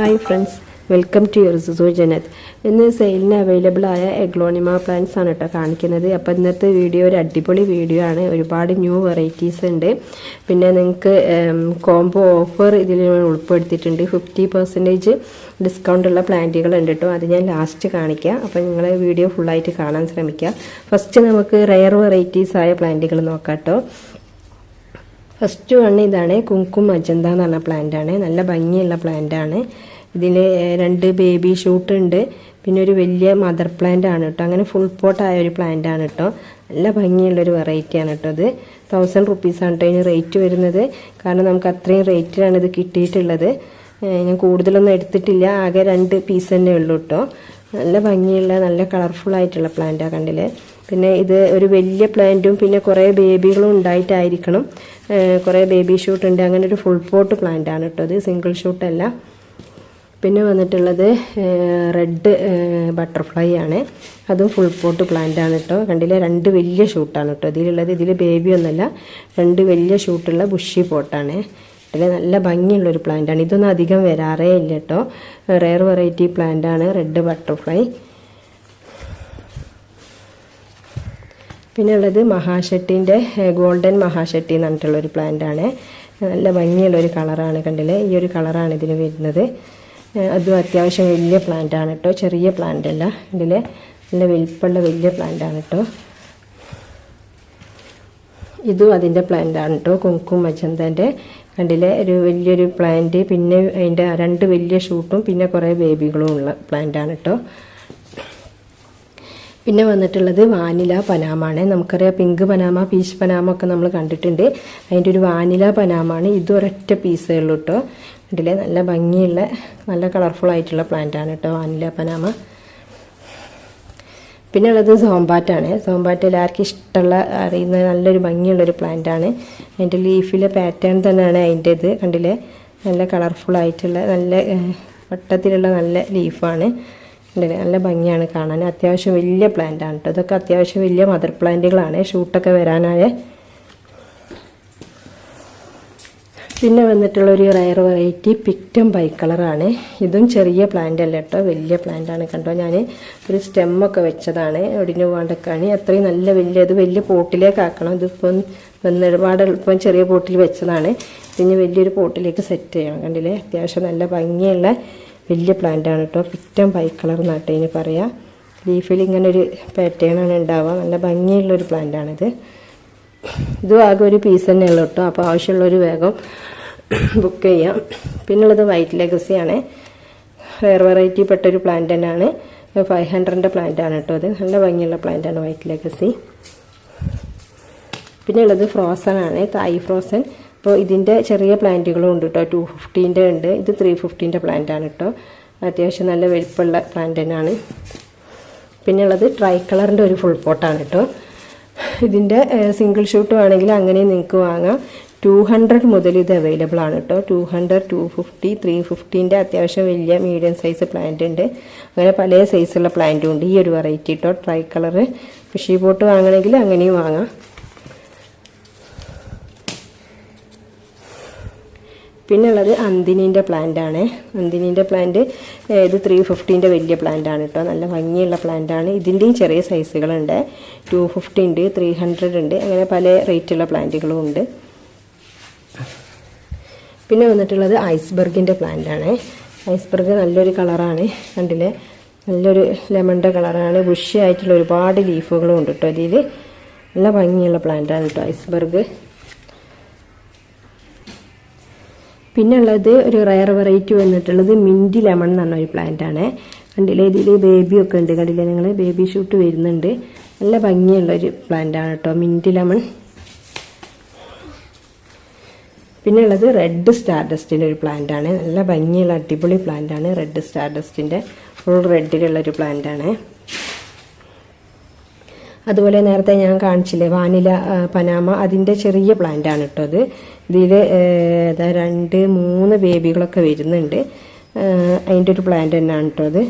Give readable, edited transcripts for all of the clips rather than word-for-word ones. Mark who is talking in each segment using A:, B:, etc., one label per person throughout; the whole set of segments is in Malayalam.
A: Hi friends, welcome to your Zuzu Janet. ഇന്ന് സെയിലിന് അവൈലബിൾ ആയ എഗ്ലോണിമ പ്ലാന്റ്സ് ആണ് കേട്ടോ കാണിക്കുന്നത്. അപ്പോൾ ഇന്നത്തെ വീഡിയോ ഒരു അടിപൊളി വീഡിയോ ആണ്. ഒരുപാട് ന്യൂ വെറൈറ്റീസ് ഉണ്ട്. പിന്നെ നിങ്ങൾക്ക് കോംബോ ഓഫർ ഇതിൽ ഉൾപ്പെടുത്തിയിട്ടുണ്ട്. 50% ഡിസ്കൗണ്ട് ഉള്ള പ്ലാന്റുകൾ ഉണ്ട് കേട്ടോ. അത് ഞാൻ ലാസ്റ്റ് കാണിക്കാം. അപ്പോൾ നിങ്ങൾ വീഡിയോ ഫുള്ളായിട്ട് കാണാൻ ശ്രമിക്കുക. ഫസ്റ്റ് നമുക്ക് റെയർ വെറൈറ്റീസ് ആയ പ്ലാന്റുകൾ നോക്കാം കേട്ടോ. ഫസ്റ്റ് വൺ ഇതാണ് കുങ്കും മജന്ത എന്ന് പറഞ്ഞ പ്ലാന്റ് ആണ്. നല്ല ഭംഗിയുള്ള പ്ലാന്റ് ആണ്. ഇതിൽ 2 ബേബി ഷൂട്ട് ഉണ്ട്. പിന്നെ ഒരു വലിയ മദർ പ്ലാന്റ് ആണ് കേട്ടോ. അങ്ങനെ ഫുൾ പോട്ടായ ഒരു പ്ലാന്റ് ആണ് കേട്ടോ. നല്ല ഭംഗിയുള്ളൊരു വെറൈറ്റി ആണ് കേട്ടോ. ഇത് 1000 റുപ്പീസാണ് കേട്ടോ ഇതിന് റേറ്റ് വരുന്നത്. കാരണം നമുക്ക് അത്രയും റേറ്റിലാണ് ഇത് കിട്ടിയിട്ടുള്ളത്. ഞാൻ കൂടുതലൊന്നും എടുത്തിട്ടില്ല. ആകെ 2 പീസ് തന്നെ ഉള്ളൂ കേട്ടോ. നല്ല ഭംഗിയുള്ള നല്ല കളർഫുൾ ആയിട്ടുള്ള പ്ലാന്റാണ് കണ്ടില്ലേ. പിന്നെ ഇത് ഒരു വലിയ പ്ലാന്റും പിന്നെ കുറേ ബേബികളും ഉണ്ടായിട്ടായിരിക്കണം. കുറേ ബേബി ഷൂട്ട് ഉണ്ട്. അങ്ങനെ ഒരു ഫുൾ പോട്ട് പ്ലാന്റ് ആണ് കേട്ടോ. ഇത് സിംഗിൾ ഷൂട്ടല്ല. പിന്നെ വന്നിട്ടുള്ളത് റെഡ് ബട്ടർഫ്ലൈ ആണ്. അതും ഫുൾ പോട്ട് പ്ലാന്റ് ആണ് കേട്ടോ. കണ്ടില്ലേ 2 വലിയ ഷൂട്ടാണ് കേട്ടോ ഇതിലുള്ളത്. ഇതിൽ ബേബി ഒന്നല്ല, 2 വലിയ ഷൂട്ടുള്ള ബുഷി പോട്ടാണ്. ഇതിൽ നല്ല ഭംഗിയുള്ളൊരു പ്ലാന്റ് ആണ്. ഇതൊന്നും അധികം വരാറേ ഇല്ല കേട്ടോ. റെയർ വെറൈറ്റി പ്ലാന്റ് ആണ് റെഡ് ബട്ടർഫ്ലൈ. പിന്നെ ഉള്ളത് മഹാഷട്ടിൻ്റെ ഗോൾഡൻ മഹാഷട്ടി എന്ന് പറഞ്ഞിട്ടുള്ളൊരു പ്ലാന്റ് ആണ്. നല്ല ഭംഗിയുള്ളൊരു കളറാണ് കണ്ടില്ലേ. ഈ ഒരു കളറാണ് ഇതിന് വരുന്നത്. അതും അത്യാവശ്യം വലിയ പ്ലാന്റ് ആണ് കേട്ടോ. ചെറിയ പ്ലാന്റ് അല്ല. ഇതിൽ നല്ല വലിപ്പമുള്ള വലിയ പ്ലാന്റ് ആണ് കേട്ടോ. ഇതും അതിൻ്റെ പ്ലാന്റ് ആണ് കേട്ടോ. കുങ്കും മജന്തൻ്റെ കണ്ടില്ലേ ഒരു വലിയൊരു പ്ലാന്റ്. പിന്നെ അതിൻ്റെ 2 വലിയ ഷൂട്ടും പിന്നെ കുറേ ബേബികളും ഉള്ള പ്ലാന്റ് ആണ് കേട്ടോ. പിന്നെ വന്നിട്ടുള്ളത് വാനില പനാമാണ്. നമുക്കറിയാം പിങ്ക് പനാമ, പീച്ച് പനാമ ഒക്കെ നമ്മൾ കണ്ടിട്ടുണ്ട്. അതിൻ്റെ ഒരു വാനില പനാമാണ്. ഇത് ഒരൊറ്റ പീസേ ഉള്ളൂ കേട്ടോ. ഇതിൽ നല്ല ഭംഗിയുള്ള നല്ല കളർഫുൾ ആയിട്ടുള്ള പ്ലാന്റ് ആണ് കേട്ടോ വാനില പനാമ. പിന്നെ ഉള്ളത് സോംബാറ്റാണ്. സോംബാറ്റ് എല്ലാവർക്കും ഇഷ്ടമുള്ള അറിയുന്ന നല്ലൊരു ഭംഗിയുള്ളൊരു പ്ലാന്റ് ആണ്. അതിൻ്റെ ലീഫിലെ പാറ്റേൺ തന്നെയാണ് അതിൻ്റെ ഇത് കണ്ടില്ലേ. നല്ല കളർഫുൾ ആയിട്ടുള്ള നല്ല വട്ടത്തിലുള്ള നല്ല ലീഫാണ്. നല്ല ഭംഗിയാണ് കാണാൻ. അത്യാവശ്യം വലിയ പ്ലാന്റ് ആണ് കേട്ടോ. ഇതൊക്കെ അത്യാവശ്യം വലിയ മദർ പ്ലാന്റുകളാണ് ഷൂട്ടൊക്കെ വരാനായ. പിന്നെ വന്നിട്ടുള്ള ഒരു റയർ വെറൈറ്റി പിക്റ്റം ബൈ കളറാണ്. ഇതും ചെറിയ പ്ലാന്റ് അല്ല കേട്ടോ, വലിയ പ്ലാന്റ് ആണ്. കണ്ടോ ഞാൻ ഒരു സ്റ്റെമ്മൊക്കെ വെച്ചതാണ് ഒടിഞ്ഞു പോകാണ്ടൊക്കെയാണ്. അത്രയും നല്ല വലിയ പോട്ടിലേക്ക് ആക്കണം. ഇതിപ്പം ഒരുപാട് എളുപ്പം ചെറിയ പോട്ടിൽ വെച്ചതാണ്. ഇതിന് വലിയൊരു പോട്ടിലേക്ക് സെറ്റ് ചെയ്യണം. കണ്ടില്ലേ അത്യാവശ്യം നല്ല ഭംഗിയുള്ള വലിയ പ്ലാന്റ് ആണ് കേട്ടോ. പിക്റ്റം ബൈ കളർ എന്നാട്ടോ ഇതിന് പറയാം. ലീഫിൽ ഇങ്ങനെ ഒരു പാറ്റേൺ ആണ് ഉണ്ടാവുക. നല്ല ഭംഗിയുള്ളൊരു പ്ലാന്റ് ആണിത്. ഇതും ആകെ ഒരു പീസ് തന്നെ ഉള്ളൂ കേട്ടോ. അപ്പോൾ ആവശ്യമുള്ളൊരു വേഗം ബുക്ക് ചെയ്യാം. പിന്നുള്ളത് വൈറ്റ് ലെഗസി ആണ്. റെയർ വെറൈറ്റി പെട്ടൊരു പ്ലാന്റ് തന്നെയാണ്. 500ൻ്റെ പ്ലാന്റ് ആണ് കേട്ടോ. അത് നല്ല ഭംഗിയുള്ള പ്ലാന്റ് ആണ് വൈറ്റ് ലെഗസി. പിന്നെ ഉള്ളത് ഫ്രോസൺ ആണ്, തായ് ഫ്രോസൺ. അപ്പോൾ ഇതിൻ്റെ ചെറിയ പ്ലാന്റുകളും ഉണ്ട് കേട്ടോ. 250ൻ്റെ ഉണ്ട്. ഇത് 350ൻ്റെ പ്ലാന്റ് ആണ് കേട്ടോ. അത്യാവശ്യം നല്ല വലിപ്പമുള്ള പ്ലാന്റ് തന്നെയാണ്. പിന്നെ ഉള്ളത് ട്രൈ കളറിൻ്റെ ഒരു ഫുൾ പോട്ടാണ് കേട്ടോ. ഇതിൻ്റെ സിംഗിൾ ഷൂട്ട് വേണമെങ്കിൽ അങ്ങനെ നിങ്ങൾക്ക് വാങ്ങാം. 200 മുതൽ ഇത് അവൈലബിൾ ആണ് കേട്ടോ. 200, 250, 350ൻ്റെ അത്യാവശ്യം വലിയ മീഡിയം സൈസ് പ്ലാന്റ് ഉണ്ട്. അങ്ങനെ പല സൈസുള്ള പ്ലാന്റും ഉണ്ട്. ഈ ഒരു വെറൈറ്റി കേട്ടോ ട്രൈ കളറ്. ഫിഷി പോട്ട് വാങ്ങണമെങ്കിൽ അങ്ങനെയും വാങ്ങാം. പിന്നെ ഉള്ളത് അന്തിനീൻ്റെ പ്ലാന്റ് ആണ്. അന്തിനീൻ്റെ പ്ലാന്റ് ഇത് 350ൻ്റെ വലിയ പ്ലാന്റ് ആണ് കേട്ടോ. നല്ല ഭംഗിയുള്ള പ്ലാന്റ് ആണ്. ഇതിൻ്റെയും ചെറിയ സൈസുകളുണ്ട്. 250 ഉണ്ട്, 300 ഉണ്ട്. അങ്ങനെ പല റേറ്റുള്ള പ്ലാന്റുകളും ഉണ്ട്. പിന്നെ വന്നിട്ടുള്ളത് ഐസ്ബർഗിൻ്റെ പ്ലാന്റ് ആണ്. ഐസ്ബർഗ് നല്ലൊരു കളറാണ് കണ്ടില്ലേ. നല്ലൊരു ലെമണിൻ്റെ കളറാണ്. ബുഷി ആയിട്ടുള്ള ഒരുപാട് ലീഫുകളും ഉണ്ട് കേട്ടോ. ഇതിൽ നല്ല ഭംഗിയുള്ള പ്ലാന്റ് ആണ് കേട്ടോ ഐസ്ബർഗ്. പിന്നെ ഉള്ളത് ഒരു റയർ വെറൈറ്റി വന്നിട്ടുള്ളത് മിൻറ്റ് ലെമൺ എന്ന് പറഞ്ഞ ഒരു പ്ലാന്റ് ആണ്. കണ്ടില്ലേ ഇതിൽ ബേബിയൊക്കെ ഉണ്ട്. കണ്ടില്ലേ നിങ്ങൾ ബേബി ഷൂട്ട് വരുന്നുണ്ട്. നല്ല ഭംഗിയുള്ളൊരു പ്ലാന്റ് ആണ് കേട്ടോ മിൻറ്റ് ലെമൺ. പിന്നെ ഉള്ളത് റെഡ് സ്റ്റാർഡസ്റ്റിൻ്റെ ഒരു പ്ലാന്റ് ആണ്. നല്ല ഭംഗിയുള്ള അടിപൊളി പ്ലാന്റ് ആണ് റെഡ് സ്റ്റാർഡസ്റ്റിൻ്റെ. ഫുൾ റെഡിലുള്ളൊരു പ്ലാന്റ് ആണ്. അതുപോലെ നേരത്തെ ഞാൻ കാണിച്ചില്ലേ വാനില പനാമ, അതിൻ്റെ ചെറിയ പ്ലാന്റ് ആണ് കേട്ടോ അത്. ഇതിൽ 2, 3 ബേബികളൊക്കെ വരുന്നുണ്ട്. അതിൻ്റെ ഒരു പ്ലാന്റ് തന്നെയാണ് കേട്ടോ അത്.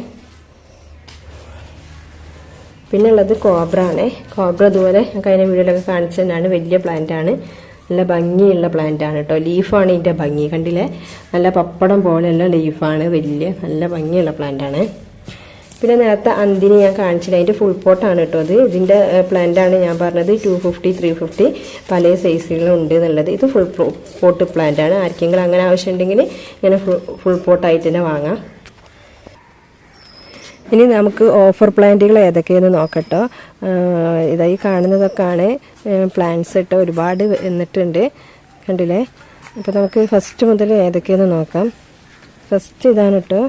A: പിന്നെ ഉള്ളത് കോബ്ര ആണ്. കോബ്ര ഇതുപോലെ കഴിഞ്ഞ വീഡിയോയിലൊക്കെ കാണിച്ചു തന്നെയാണ്. വലിയ പ്ലാന്റ് ആണ്. നല്ല ഭംഗിയുള്ള പ്ലാന്റ് ആണ് കേട്ടോ. ലീഫാണ് ഇതിൻ്റെ ഭംഗി, കണ്ടില്ലേ? നല്ല പപ്പടം പോലെയുള്ള ലീഫാണ്, വലിയ നല്ല ഭംഗിയുള്ള പ്ലാന്റ് ആണ്. പിന്നെ നേരത്തെ അന്തിന് ഞാൻ കാണിച്ചില്ല, അതിൻ്റെ ഫുൾ പോട്ടാണ് കേട്ടോ അത്. ഇതിൻ്റെ പ്ലാന്റാണ് ഞാൻ പറഞ്ഞത് 250, 350 പല സൈസുകളുണ്ട് എന്നുള്ളത്. ഇത് ഫുൾ പോട്ട് പ്ലാന്റാണ്. ആർക്കെങ്കിലും അങ്ങനെ ആവശ്യമുണ്ടെങ്കിൽ ഇങ്ങനെ ഫുൾ പോട്ടായിട്ട് തന്നെ വാങ്ങാം. ഇനി നമുക്ക് ഓഫർ പ്ലാന്റുകൾ ഏതൊക്കെയെന്ന് നോക്കട്ടോ. ഇതായി കാണുന്നതൊക്കെയാണ് പ്ലാന്റ്സ് കേട്ടോ, ഒരുപാട് വന്നിട്ടുണ്ട്, കണ്ടില്ലേ? അപ്പോൾ നമുക്ക് ഫസ്റ്റ് മുതൽ ഏതൊക്കെയെന്ന് നോക്കാം. ഫസ്റ്റ് ഇതാണ് കേട്ടോ,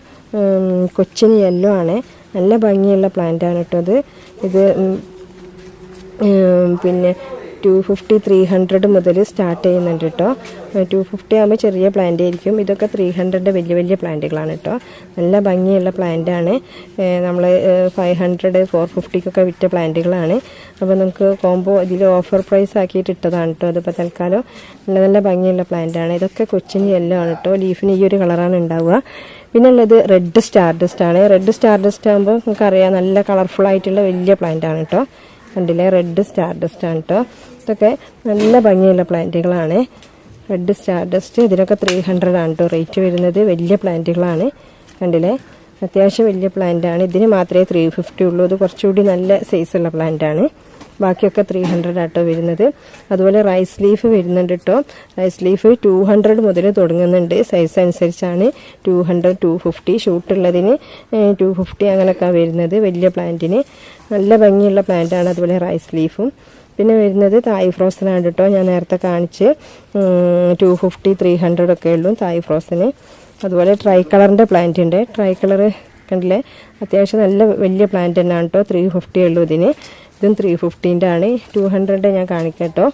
A: കൊച്ചിൻ യെല്ലോ ആണ്. നല്ല ഭംഗിയുള്ള പ്ലാന്റാണ് കേട്ടോ ഇത് പിന്നെ 250, 300 മുതൽ സ്റ്റാർട്ട് ചെയ്യുന്നുണ്ട് കേട്ടോ. 250 ആകുമ്പോൾ ചെറിയ പ്ലാന്റ് ആയിരിക്കും. ഇതൊക്കെ 300 വലിയ വലിയ പ്ലാന്റുകളാണ് കേട്ടോ. നല്ല ഭംഗിയുള്ള പ്ലാന്റാണ്. നമ്മൾ 500, 450 വിറ്റ പ്ലാന്റുകളാണ്. അപ്പോൾ നമുക്ക് കോംബോ ഇതിൽ ഓഫർ പ്രൈസ് ആക്കിയിട്ട് ഇട്ടതാണ് കേട്ടോ. അതിപ്പോൾ തൽക്കാലം നല്ല നല്ല ഭംഗിയുള്ള പ്ലാന്റാണ്. ഇതൊക്കെ കൊച്ചിൻ യെല്ലോ ആണ് കേട്ടോ. ലീഫിന് ഈ ഒരു കളറാണ് ഉണ്ടാവുക. പിന്നെ ഉള്ളത് റെഡ് സ്റ്റാർഡസ്റ്റ് ആണ്. റെഡ് സ്റ്റാർഡസ്റ്റ് ആകുമ്പോൾ നമുക്കറിയാം നല്ല കളർഫുൾ ആയിട്ടുള്ള വലിയ പ്ലാന്റ് ആണ് കേട്ടോ. കണ്ടില്ലേ? റെഡ് സ്റ്റാർഡസ്റ്റ് ആണ് കേട്ടോ. ഇതൊക്കെ നല്ല ഭംഗിയുള്ള പ്ലാന്റുകളാണ്. റെഡ് സ്റ്റാർഡസ്റ്റ് ഇതിനൊക്കെ 300 ആണ് കേട്ടോ റേറ്റ് വരുന്നത്. വലിയ പ്ലാന്റുകളാണ്, കണ്ടില്ലേ? അത്യാവശ്യം വലിയ പ്ലാന്റാണ്. ഇതിന് മാത്രമേ 350 ഉള്ളൂ. ഇത് കുറച്ചുകൂടി നല്ല സൈസുള്ള പ്ലാന്റാണ്. ബാക്കിയൊക്കെ 300 ആട്ടോ വരുന്നത്. അതുപോലെ റൈസ് ലീഫ് വരുന്നുണ്ട് കേട്ടോ. റൈസ് ലീഫ് 200 മുതൽ തുടങ്ങുന്നുണ്ട്. സൈസ് അനുസരിച്ചാണ് 200, 250. ഷൂട്ടുള്ളതിന് 250 അങ്ങനെയൊക്കെ വരുന്നത്. വലിയ പ്ലാന്റിന് നല്ല ഭംഗിയുള്ള പ്ലാന്റാണ്. അതുപോലെ റൈസ് ലീഫും. പിന്നെ വരുന്നത് തായ് ഫ്രോസൺ ആണ് കേട്ടോ. ഞാൻ നേരത്തെ കാണിച്ച് 250, 300 ഒക്കെ ഉള്ളൂ തായ് ഫ്രോസന്. അതുപോലെ ട്രൈ കളറിൻ്റെ പ്ലാന്റ് ഉണ്ട്. ട്രൈ കളർ കണ്ടില്ലേ? അത്യാവശ്യം നല്ല വലിയ പ്ലാന്റ് തന്നെയാണ് കേട്ടോ. 350 ഉള്ളൂ ഇതിന്. ഇതും 350 ആണ്. 200 ഞാൻ കാണിക്കാം കേട്ടോ.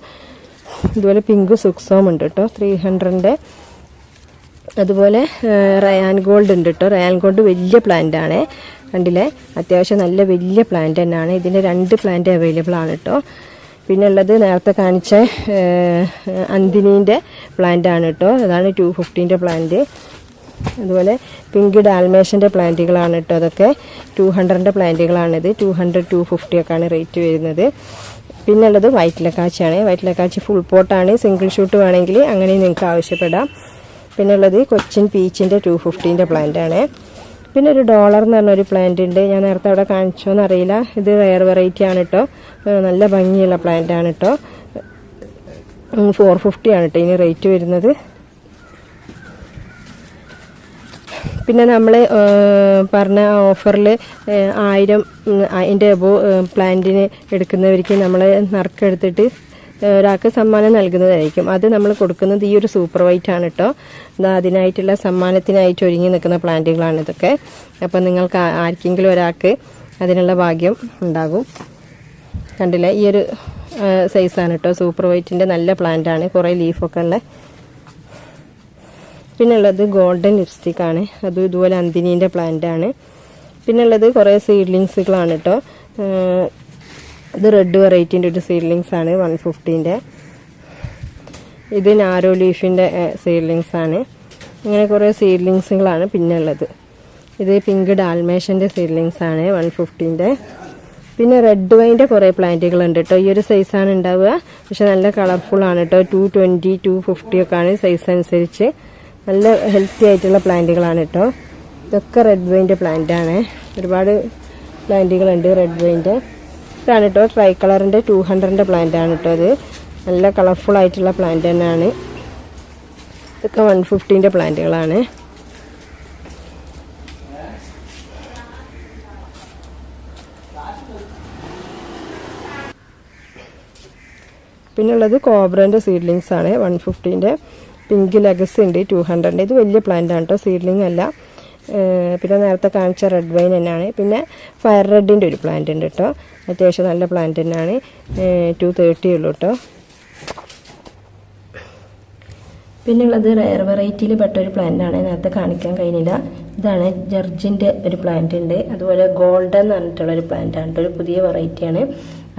A: അതുപോലെ പിങ്ക് സുക്സോം ഉണ്ട് കേട്ടോ, 300. അതുപോലെ റയാൻ ഗോൾഡ് ഉണ്ട് കേട്ടോ. റയാൻ ഗോൾഡ് വലിയ പ്ലാന്റ് ആണ്, കണ്ടില്ലേ? അത്യാവശ്യം നല്ല വലിയ പ്ലാന്റ് തന്നെയാണ്. ഇതിന് 2 പ്ലാന്റ് അവൈലബിൾ ആണ് കേട്ടോ. പിന്നെ ഉള്ളത് നേരത്തെ കാണിച്ച അന്തിനീൻ്റെ പ്ലാന്റ് ആണ് കേട്ടോ. അതാണ് 250 പ്ലാന്റ്. അതുപോലെ പിങ്ക് ഡാൽമേഷൻ്റെ പ്ലാന്റുകളാണ് കേട്ടോ. അതൊക്കെ 200 പ്ലാന്റുകളാണിത്. 200, 250 ഒക്കെയാണ് റേറ്റ് വരുന്നത്. പിന്നെ ഉള്ളത് വൈറ്റ് ലക്കാച്ചിയാണ്. വൈറ്റ് ലക്കാച്ചി ഫുൾ പോട്ടാണ്. സിംഗിൾ ഷൂട്ട് വേണമെങ്കിൽ അങ്ങനെ നിങ്ങൾക്ക് ആവശ്യപ്പെടാം. പിന്നെ ഉള്ളത് കൊച്ചിൻ പീച്ചിൻ്റെ 250 പ്ലാന്റാണ്. പിന്നെ ഒരു ഡോളർ എന്ന് പറഞ്ഞൊരു പ്ലാന്റ് ഉണ്ട്. ഞാൻ നേരത്തെ അവിടെ കാണിച്ചോന്ന് അറിയില്ല. ഇത് റെയർ വെറൈറ്റി ആണ് കേട്ടോ. നല്ല ഭംഗിയുള്ള പ്ലാന്റ് ആണ് കേട്ടോ. 450 ആണ് കേട്ടോ ഇതിന് റേറ്റ് വരുന്നത്. പിന്നെ നമ്മൾ പറഞ്ഞ ഓഫറിൽ 1000 അതിൻ്റെ എബോ പ്ലാന്റിന് എടുക്കുന്നവർക്ക് നമ്മൾ നറുക്കെടുത്തിട്ട് ഒരാൾക്ക് സമ്മാനം നൽകുന്നതായിരിക്കും. അത് നമ്മൾ കൊടുക്കുന്നത് ഈ ഒരു സൂപ്പർ വൈറ്റ് ആണ് കേട്ടോ. അതിനായിട്ടുള്ള സമ്മാനത്തിനായിട്ട് ഒരുങ്ങി നിൽക്കുന്ന പ്ലാന്റുകളാണ് ഇതൊക്കെ. അപ്പം നിങ്ങൾക്ക് ആർക്കെങ്കിലും ഒരാൾക്ക് അതിനുള്ള ഭാഗ്യം ഉണ്ടാകും. കണ്ടില്ലേ? ഈ ഒരു സൈസാണ് കേട്ടോ. സൂപ്പർ വൈറ്റിൻ്റെ നല്ല പ്ലാന്റാണ്, കുറേ ലീഫൊക്കെ ഉള്ള. പിന്നെ ഉള്ളത് ഗോൾഡൻ ലിപ്സ്റ്റിക് ആണ്. അതും ഇതുപോലെ അന്തിനീൻ്റെ പ്ലാന്റ് ആണ്. പിന്നെ ഉള്ളത് കുറേ സീഡ്ലിങ്സുകളാണ് കേട്ടോ. ഇത് റെഡ് വെറൈറ്റീൻ്റെ ഒരു സീഡ്ലിങ്സ് ആണ് 150. ഇത് നാരോ ലീഫിൻ്റെ സീഡ്ലിങ്സ് ആണ്. ഇങ്ങനെ കുറേ സീഡ്ലിങ്സുകളാണ് പിന്നെ ഉള്ളത്. ഇത് പിങ്ക് ഡാൽമേഷൻ്റെ സീഡ്ലിങ്സ് ആണ് 150. പിന്നെ റെഡ് വൈൻ്റെ കുറേ പ്ലാന്റുകളുണ്ട് കേട്ടോ. ഈ ഒരു സൈസാണ് ഉണ്ടാവുക, പക്ഷെ നല്ല കളർഫുൾ ആണ് കേട്ടോ. 220, 250 ഒക്കെയാണ് സൈസ് അനുസരിച്ച്. നല്ല ഹെൽത്തി ആയിട്ടുള്ള പ്ലാന്റുകളാണ് കേട്ടോ. ഇതൊക്കെ റെഡ് വൈൻ്റെ പ്ലാന്റ് ആണ്. ഒരുപാട് പ്ലാന്റുകളുണ്ട് റെഡ് വൈൻ്റെ. ഇതാണ് കേട്ടോ ട്രൈ കളറിൻ്റെ 200 പ്ലാന്റ് ആണ് കേട്ടോ. അത് നല്ല കളർഫുൾ ആയിട്ടുള്ള പ്ലാന്റ് തന്നെയാണ്. ഇതൊക്കെ 150 പ്ലാന്റുകളാണ്. പിന്നെ ഉള്ളത് കോബ്രൻ്റെ സീഡ്ലിങ്സ് ആണ് 150. പിങ്ക് ലെഗസി ഉണ്ട് 200. ഇത് വലിയ പ്ലാന്റ് ആണ് കേട്ടോ, സീഡ്ലിംഗ് അല്ല. പിന്നെ നേരത്തെ കാണിച്ച റെഡ് വൈൻ തന്നെയാണ്. പിന്നെ ഫയർ റെഡിൻ്റെ ഒരു പ്ലാന്റ് ഉണ്ട് കേട്ടോ. അത്യാവശ്യം നല്ല പ്ലാന്റ് തന്നെയാണ്. 230 ഉള്ളൂ കേട്ടോ. പിന്നെ ഉള്ളത് റെയർ വെറൈറ്റിയിൽ പെട്ട ഒരു പ്ലാന്റ് ആണ്, നേരത്തെ കാണിക്കാൻ കഴിഞ്ഞില്ല. ഇതാണ് ജർജിൻ്റെ ഒരു പ്ലാന്റ് ഉണ്ട്. അതുപോലെ ഗോൾഡൻ എന്ന് പറഞ്ഞിട്ടുള്ള ഒരു പ്ലാന്റ് ആണ് കേട്ടോ, ഒരു പുതിയ വെറൈറ്റിയാണ്.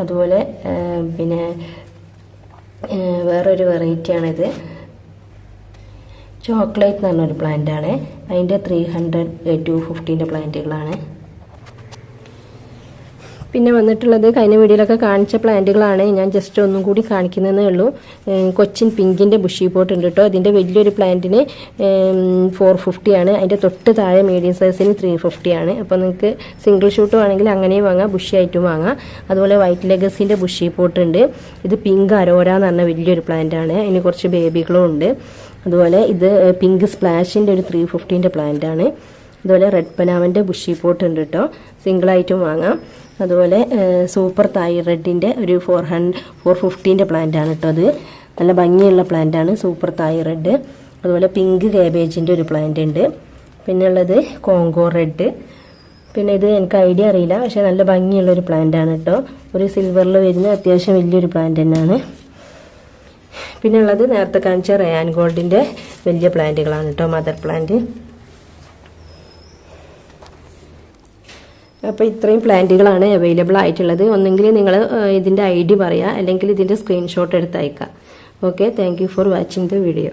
A: അതുപോലെ പിന്നെ വേറൊരു വെറൈറ്റിയാണിത്, ചോക്ലേറ്റ് എന്ന് പറഞ്ഞൊരു പ്ലാന്റാണ്. അതിൻ്റെ 300, 250 പ്ലാന്റുകളാണ്. പിന്നെ വന്നിട്ടുള്ളത് കഴിഞ്ഞ വീഡിയോയിലൊക്കെ കാണിച്ച പ്ലാന്റുകളാണ്. ഞാൻ ജസ്റ്റ് ഒന്നും കൂടി കാണിക്കുന്നതേ ഉള്ളൂ. കൊച്ചിൻ പിങ്കിൻ്റെ ബുഷി പോട്ട് ഉണ്ട് കേട്ടോ. ഇതിൻ്റെ വലിയൊരു പ്ലാന്റിന് 450 ആണ്. അതിൻ്റെ തൊട്ട് താഴെ മീഡിയം സൈസിന് 350 ആണ്. അപ്പോൾ നിങ്ങൾക്ക് സിംഗിൾ ഷൂട്ട് വേണമെങ്കിൽ അങ്ങനെയും വാങ്ങാം, ബുഷി ആയിട്ടും വാങ്ങാം. അതുപോലെ വൈറ്റ് ലെഗസിൻ്റെ ബുഷി പോട്ട് ഉണ്ട്. ഇത് പിങ്ക് അരോര എന്ന് പറഞ്ഞ വലിയൊരു പ്ലാന്റ് ആണ്. അതിന് കുറച്ച് ബേബികളും ഉണ്ട്. അതുപോലെ ഇത് പിങ്ക് സ്പ്ലാഷിൻ്റെ ഒരു 350ൻ്റെ പ്ലാന്റ് ആണ്. അതുപോലെ റെഡ് പനാമൻ്റെ ബുഷി പോട്ട് ഉണ്ട് കേട്ടോ, സിംഗിളായിട്ടും വാങ്ങാം. അതുപോലെ സൂപ്പർ തായ് റെഡിൻ്റെ ഒരു 450ൻ്റെ പ്ലാന്റ് ആണ് കേട്ടോ. അത് നല്ല ഭംഗിയുള്ള പ്ലാന്റ് ആണ്, സൂപ്പർ തായ് റെഡ്. അതുപോലെ പിങ്ക് കാബേജിൻ്റെ ഒരു പ്ലാന്റ് ഉണ്ട്. പിന്നെ ഉള്ളത് കോങ്കോ റെഡ്. പിന്നെ ഇത് എനിക്ക് ഐഡിയ അറിയില്ല, പക്ഷേ നല്ല ഭംഗിയുള്ളൊരു പ്ലാന്റ് ആണ് കേട്ടോ. ഒരു സിൽവറിൽ വരുന്ന അത്യാവശ്യം വലിയൊരു പ്ലാന്റ് തന്നെയാണ്. പിന്നെ ഉള്ളത് നേരത്തെ കാണിച്ച റയാൻ ഗോൾഡിൻ്റെ വലിയ പ്ലാന്റുകളാണ് കേട്ടോ, മദർ പ്ലാന്റ്. അപ്പോൾ ഇത്രയും പ്ലാന്റുകളാണ് അവൈലബിൾ ആയിട്ടുള്ളത്. ഒന്നെങ്കിൽ നിങ്ങൾ ഇതിൻ്റെ ID പറയുക, അല്ലെങ്കിൽ ഇതിൻ്റെ സ്ക്രീൻഷോട്ട് എടുത്ത് അയക്കുക. Okay, thank you for watching the video.